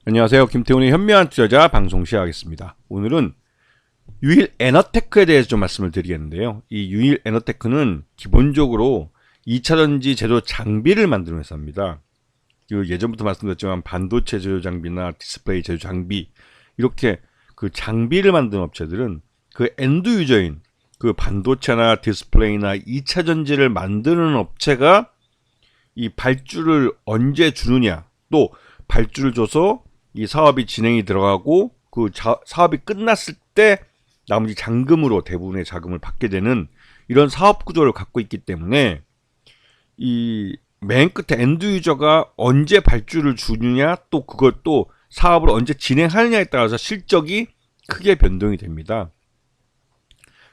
안녕하세요. 김태훈의 현명한 투자자 방송 시작하겠습니다. 오늘은 유일 에너테크에 대해서 좀 말씀을 드리겠는데요. 이 유일 에너테크는 기본적으로 2차전지 제조 장비를 만드는 회사입니다. 예전부터 말씀드렸지만 반도체 제조 장비나 디스플레이 제조 장비, 이렇게 그 장비를 만드는 업체들은 그 엔드 유저인 그 반도체나 디스플레이나 2차전지를 만드는 업체가 이 발주를 언제 주느냐, 또 발주를 줘서 이 사업이 진행이 들어가고 그 사업이 끝났을 때 나머지 잔금으로 대부분의 자금을 받게 되는 이런 사업 구조를 갖고 있기 때문에 이 맨 끝에 엔드 유저가 언제 발주를 주느냐, 또 그것도 사업을 언제 진행하느냐에 따라서 실적이 크게 변동이 됩니다.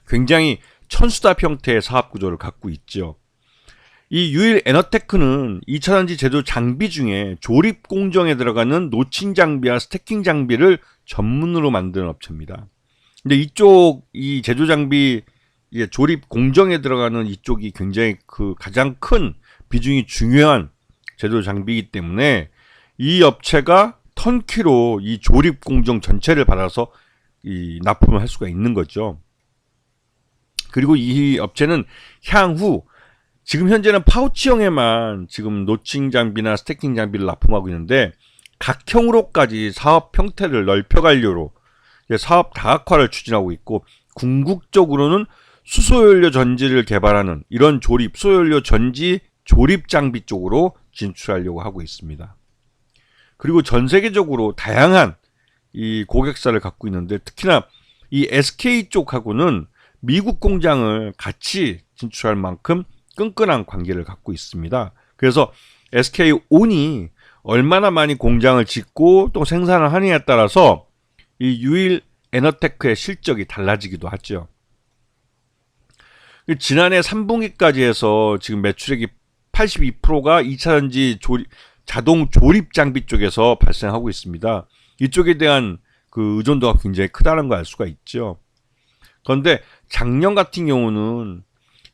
굉장히 천수답 형태의 사업 구조를 갖고 있죠. 이 유일 에너테크는 2차전지 제조 장비 중에 조립 공정에 들어가는 노칭 장비와 스태킹 장비를 전문으로 만드는 업체입니다. 근데 이 제조 장비 조립 공정에 들어가는 이쪽이 굉장히 그 가장 큰 비중이 중요한 제조 장비이기 때문에 이 업체가 턴키로 이 조립 공정 전체를 받아서 이 납품을 할 수가 있는 거죠. 그리고 이 업체는 향후 지금 현재는 파우치형에만 지금 노칭 장비나 스태킹 장비를 납품하고 있는데 각형으로까지 사업 형태를 넓혀가려고 사업 다각화를 추진하고 있고, 궁극적으로는 수소연료 전지를 개발하는 이런 수소연료 전지 조립 장비 쪽으로 진출하려고 하고 있습니다. 그리고 전 세계적으로 다양한 이 고객사를 갖고 있는데, 특히나 이 SK 쪽하고는 미국 공장을 같이 진출할 만큼 끈끈한 관계를 갖고 있습니다. 그래서 SK온이 얼마나 많이 공장을 짓고 또 생산을 하느냐에 따라서 이 유일 에너테크의 실적이 달라지기도 하죠. 지난해 3분기까지 해서 지금 매출액이 82%가 2차전지 자동 조립 장비 쪽에서 발생하고 있습니다. 이쪽에 대한 그 의존도가 굉장히 크다는 걸 알 수가 있죠. 그런데 작년 같은 경우는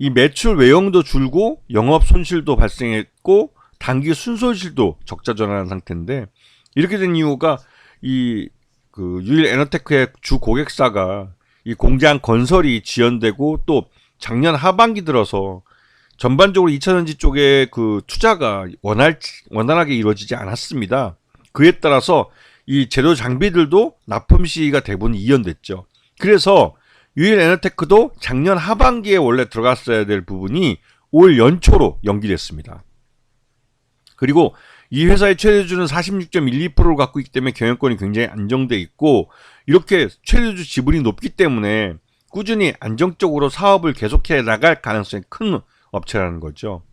이 매출 외형도 줄고 영업 손실도 발생했고 단기 순손실도 적자 전환한 상태인데, 이렇게 된 이유가 이 그 유일 에너테크의 주 고객사가 이 공장 건설이 지연되고, 또 작년 하반기 들어서 전반적으로 2차전지 쪽에 그 투자가 원활하게 이루어지지 않았습니다. 그에 따라서 이 제조 장비들도 납품 시기가 대부분 이연됐죠. 그래서 유일 에너테크도 작년 하반기에 원래 들어갔어야 될 부분이 올 연초로 연기됐습니다. 그리고 이 회사의 최대주는 46.12%를 갖고 있기 때문에 경영권이 굉장히 안정돼 있고, 이렇게 최대주 지분이 높기 때문에 꾸준히 안정적으로 사업을 계속해 나갈 가능성이 큰 업체라는 거죠.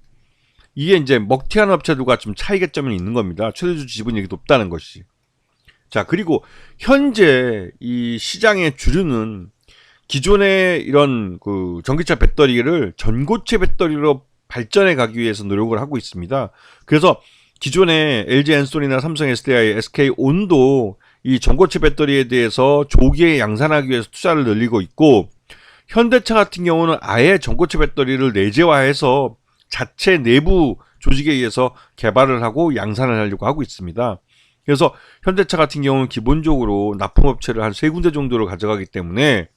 이게 이제 먹튀하는 업체들과 좀 차이점이 있는 겁니다. 최대주 지분이 높다는 것이. 자, 그리고 현재 이 시장의 주류는 기존의 이런 그 전기차 배터리를 전고체 배터리로 발전해 가기 위해서 노력을 하고 있습니다. 그래서 기존의 LG 엔솔이나 삼성 SDI, SK온도 이 전고체 배터리에 대해서 조기에 양산하기 위해서 투자를 늘리고 있고, 현대차 같은 경우는 아예 전고체 배터리를 내재화해서 자체 내부 조직에 의해서 개발을 하고 양산을 하려고 하고 있습니다. 그래서 현대차 같은 경우는 기본적으로 납품업체를 한 3군데 정도를 가져가기 때문에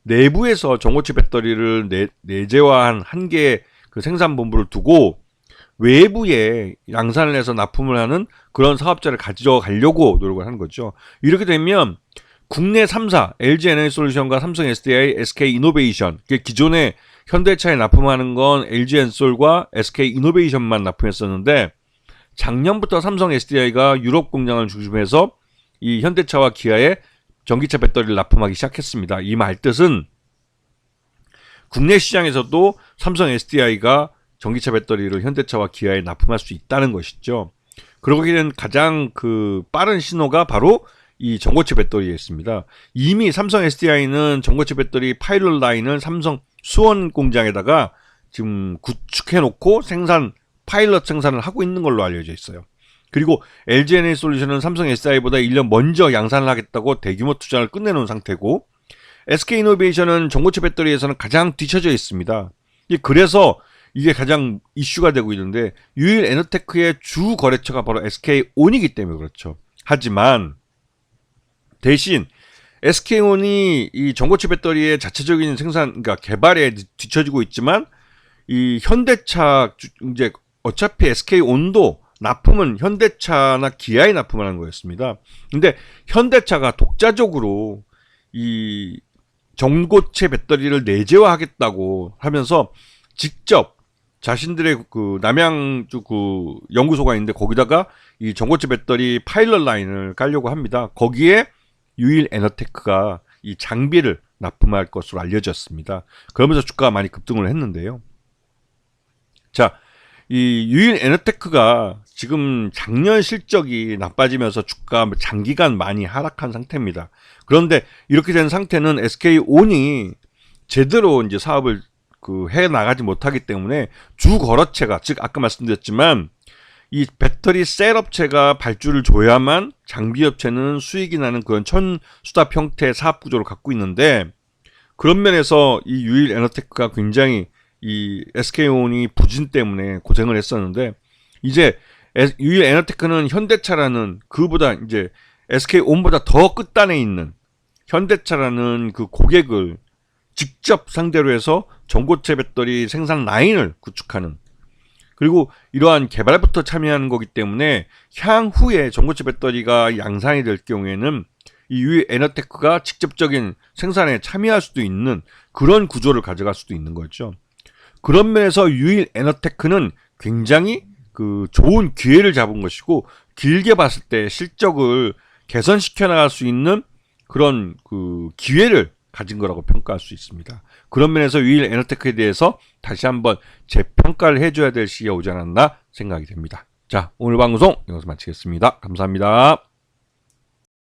내부에서 전고체 배터리를 내재화한 한 개의 그 생산본부를 두고 외부에 양산을 해서 납품을 하는 그런 사업자를 가져가려고 노력을 하는 거죠. 이렇게 되면 국내 3사, LG 에너지솔루션과 삼성 SDI, SK 이노베이션, 기존에 현대차에 납품하는 건 LG 엔솔과 SK 이노베이션만 납품했었는데, 작년부터 삼성 SDI가 유럽 공장을 중심해서 이 현대차와 기아에 전기차 배터리를 납품하기 시작했습니다. 이 말 뜻은 국내 시장에서도 삼성 SDI가 전기차 배터리를 현대차와 기아에 납품할 수 있다는 것이죠. 그러게 된 가장 그 빠른 신호가 바로 이 전고체 배터리에 있습니다. 이미 삼성 SDI는 전고체 배터리 파일럿 라인을 삼성 수원 공장에다가 지금 구축해 놓고 파일럿 생산을 하고 있는 걸로 알려져 있어요. 그리고 LG 에너지솔루션은 삼성 SDI보다 1년 먼저 양산을 하겠다고 대규모 투자를 끝내놓은 상태고, SK 이노베이션은 전고체 배터리에서는 가장 뒤처져 있습니다. 그래서 이게 가장 이슈가 되고 있는데, 유일 에너테크의 주 거래처가 바로 SK온이기 때문에 그렇죠. 하지만 대신 SK온이 이 전고체 배터리의 자체적인 생산, 그러니까 개발에 뒤처지고 있지만 이 현대차 이제 어차피 SK온도 납품은 현대차나 기아에 납품을 하는 거였습니다. 근데 현대차가 독자적으로 이 전고체 배터리를 내재화하겠다고 하면서 직접 자신들의 그 남양주 그 연구소가 있는데 거기다가 이 전고체 배터리 파일럿 라인을 깔려고 합니다. 거기에 유일 에너테크가 이 장비를 납품할 것으로 알려졌습니다. 그러면서 주가가 많이 급등을 했는데요. 자, 이 유일 에너테크가 지금 작년 실적이 나빠지면서 주가 장기간 많이 하락한 상태입니다. 그런데 이렇게 된 상태는 SK온이 제대로 이제 사업을 해 나가지 못하기 때문에 주 거래처가, 즉 아까 말씀드렸지만 이 배터리 셀 업체가 발주를 줘야만 장비 업체는 수익이 나는 그런 천수답 형태의 사업 구조를 갖고 있는데, 그런 면에서 이 유일 에너테크가 굉장히 이 SK온이 부진 때문에 고생을 했었는데, 이제 유일 에너테크는 현대차라는 그보다 이제 SK온보다 더 끝단에 있는 현대차라는 그 고객을 직접 상대로 해서 전고체 배터리 생산 라인을 구축하는, 그리고 이러한 개발부터 참여하는 거기 때문에 향후에 전고체 배터리가 양산이 될 경우에는 이 유일 에너테크가 직접적인 생산에 참여할 수도 있는 그런 구조를 가져갈 수도 있는 거죠. 그런 면에서 유일 에너테크는 굉장히 그 좋은 기회를 잡은 것이고, 길게 봤을 때 실적을 개선시켜 나갈 수 있는 그런 그 기회를 가진 거라고 평가할 수 있습니다. 그런 면에서 유일 에너테크에 대해서 다시 한번 재평가를 해줘야 될 시기가 오지 않았나 생각이 됩니다. 자, 오늘 방송 여기서 마치겠습니다. 감사합니다.